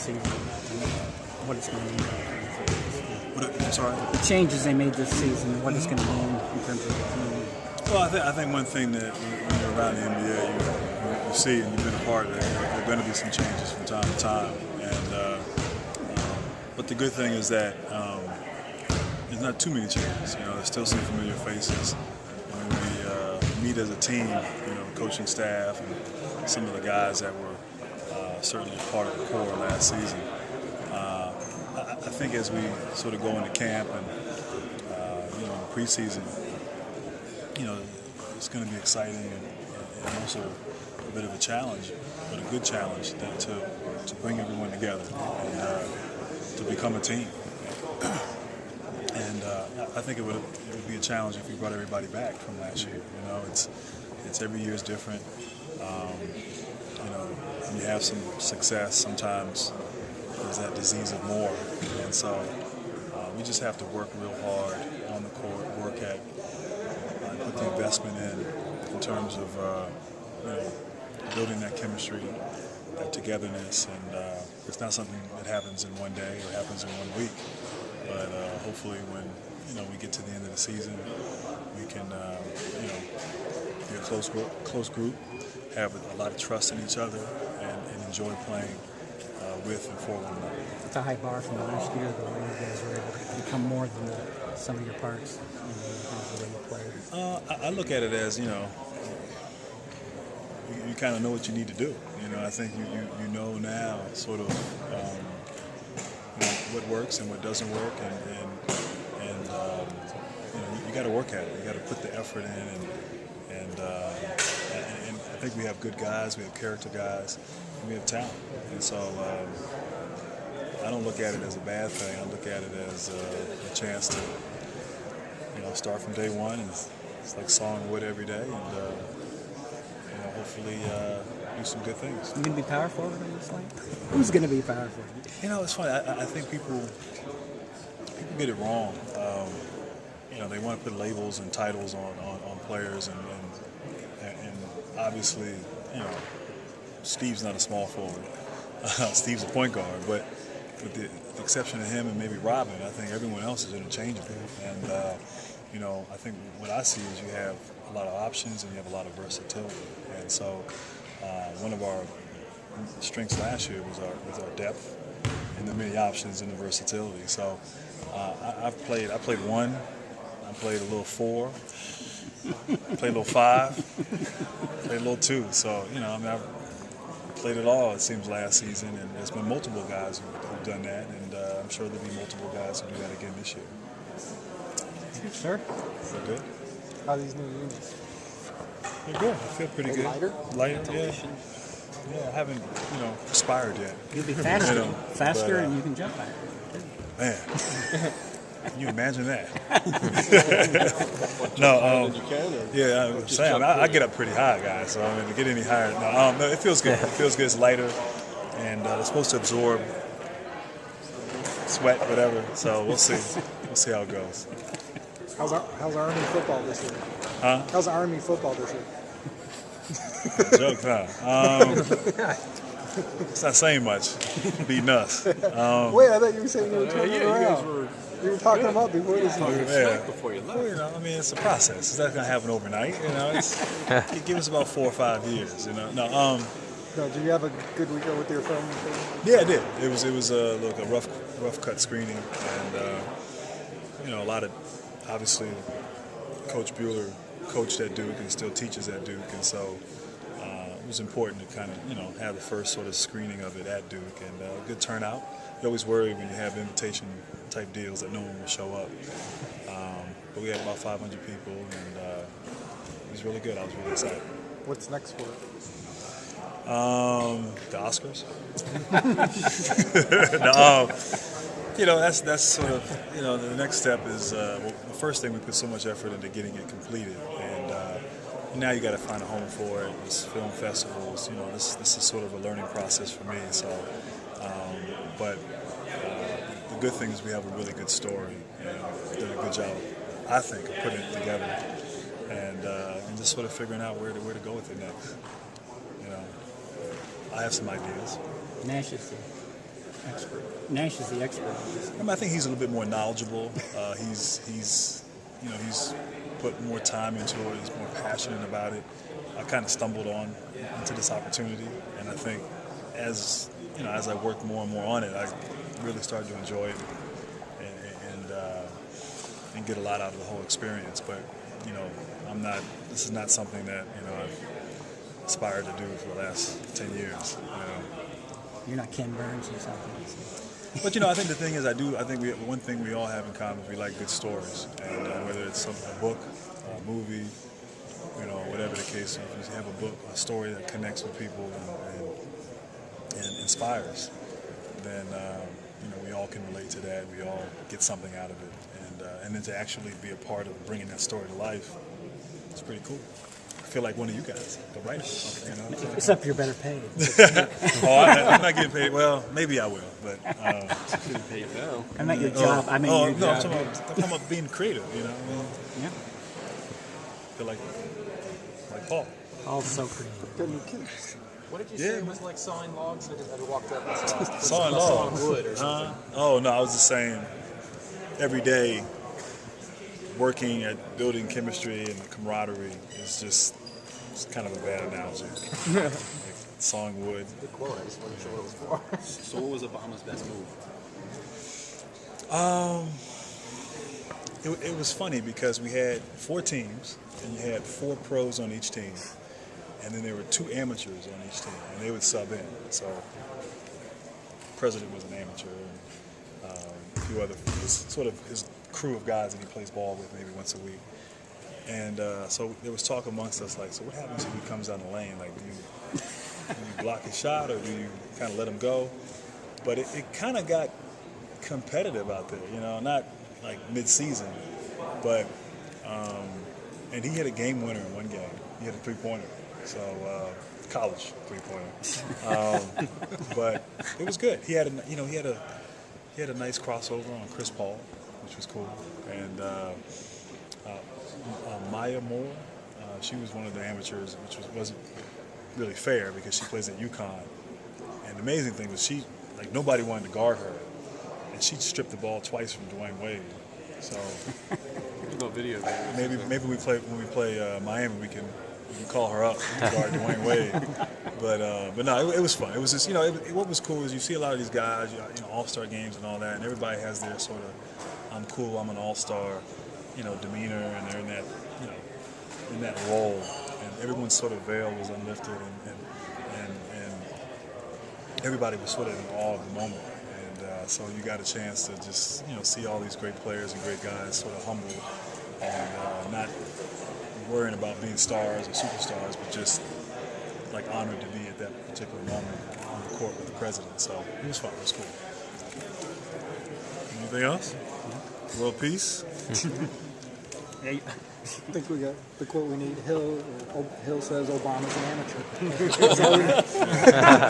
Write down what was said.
season and what it's going to mean. I'm sorry? The changes they made this season, what it's going to mean in terms of the team. Well, I think one thing that when you're around the NBA, you see and you've been a part of it, there are going to be some changes from time to time. But the good thing is that there's not too many changes. There's still some familiar faces. When we meet as a team, coaching staff and some of the guys that were certainly part of the core last season. I think as we sort of go into camp and preseason, it's going to be exciting and also a bit of a challenge, but a good challenge to bring everyone together and to become a team. And I think it would be a challenge if we brought everybody back from last year. It's every year is different. When you have some success, sometimes there's that disease of more, and so we just have to work real hard on the court, work at put the investment in terms of building that chemistry, that togetherness, and it's not something that happens in one day or happens in 1 week. But hopefully, when we get to the end of the season, we can be a close group, have a lot of trust in each other, and enjoy playing with and for one another. It's a high bar from last year, the way you guys were able to become more than the sum of your parts in terms of the way you played. I look at it as you kind of know what you need to do. I think you know now sort of what works and what doesn't work, and you got to work at it. You got to put the effort in, and I think we have good guys, we have character guys, and we have talent. And so I don't look at it as a bad thing. I look at it as a chance to start from day one. And it's like sawing wood every day, and hopefully do some good things. You going to be power forward on this line? Who's going to be power forward? It's funny. I think people get it wrong. They want to put labels and titles on players, and obviously, Steve's not a small forward. Steve's a point guard, but with the exception of him and maybe Robin, I think everyone else is interchangeable. And I think what I see is you have a lot of options and you have a lot of versatility. And so one of our strengths last year was our depth and the many options and the versatility. So I played one, I played a little four, I played a little five, played a little two. So I've played it all, it seems, last season, and there's been multiple guys who've done that, and I'm sure there'll be multiple guys who do that again this year. Sure. So good. How are these new units? They're good. I feel pretty good. Lighter, yeah. Yeah, I haven't, expired yet. You'll be faster, and you can jump higher. Man. Can you imagine that? No, yeah, I'm saying I get up pretty high, guys. So to get any higher, no, it feels good. It feels good. It's lighter, and it's supposed to absorb sweat, whatever. So we'll see. We'll see how it goes. How's Army football this year? Huh? How's Army football this year? Joke, huh? It's not saying much. Beating us. Wait, I thought you were saying you were turning around. You were talking about before this year. Before you left. It's a process. It's not going to happen overnight. It gives us about 4 or 5 years. No, did you have a good weekend with your film? Yeah, I did. It was a rough cut screening, and a lot of, obviously, Coach Bueller coached at Duke and still teaches at Duke, and so it was important to kind of have the first sort of screening of it at Duke, and good turnout. You always worry when you have invitation type deals that no one will show up, but we had about 500 people, and it was really good. I was really excited. What's next for it? The Oscars. No, that's sort of the next step is the first thing we put so much effort into getting it completed, and now you got to find a home for it. It's film festivals. This is sort of a learning process for me. So, but the good thing is we have a really good story, and did a good job, I think, of putting it together, and just sort of figuring out where to go with it next. I have some ideas. Nash is expert. Nash is the expert. I mean, I think he's a little bit more knowledgeable. He's put more time into it. He's more passionate about it. I kind of stumbled into this opportunity, and I think as I worked more and more on it, I really started to enjoy it and get a lot out of the whole experience. But this is not something that I've aspired to do for the last 10 years. You're not Ken Burns or something. But I think the thing is, I think one thing we all have in common is we like good stories, and whether it's a book, a movie, whatever the case. If you have a book, a story that connects with people and inspires, then we all can relate to that. We all get something out of it, and then to actually be a part of bringing that story to life, it's pretty cool. I feel like one of you guys, the writer. Except you're better paid. I'm not getting paid. Well, maybe I will, but Getting paid now. I meant your job. I mean your no, I'm job. talking about being creative. Yeah. I feel like Paul. All so creative. Got new kids. What did you say it was like sawing logs? I just walked up and saw Sawing logs. wood or something. Oh no, I was just saying. Every day, working at building chemistry and the camaraderie is just kind of a bad analogy. Like sawing wood. Good quote. I just wasn't sure what it was for. So what was Obama's best move? It was funny because we had 4 teams and you had 4 pros on each team, and then there were 2 amateurs on each team, and they would sub in. So the president was an amateur, and a few other, his crew of guys that he plays ball with maybe once a week. And so there was talk amongst us like, so what happens if he comes down the lane? Like, do you block his shot, or do you kind of let him go? But it kind of got competitive out there, not like mid-season, but and he hit a game winner in one game. He hit a 3-pointer, so college 3-pointer. But it was good. He had a nice crossover on Chris Paul, which was cool, and Maya Moore, she was one of the amateurs, which wasn't really fair because she plays at UConn. And the amazing thing was nobody wanted to guard her, and she stripped the ball twice from Dwayne Wade. So No video. maybe when we play Miami, we can call her up to guard Dwayne Wade. But no, it was fun. It was just what was cool is you see a lot of these guys, all-star games and all that, and everybody has their sort of I'm cool, I'm an all-star, demeanor, and they're in that role, and everyone's sort of veil was unlifted, and everybody was sort of in awe of the moment. So you got a chance to just see all these great players and great guys sort of humble and not worrying about being stars or superstars, but just like honored to be at that particular moment on the court with the president. So it was fun. It was cool. Anything else? World peace. Hey, I think we got the quote we need. Hill says Obama's an amateur.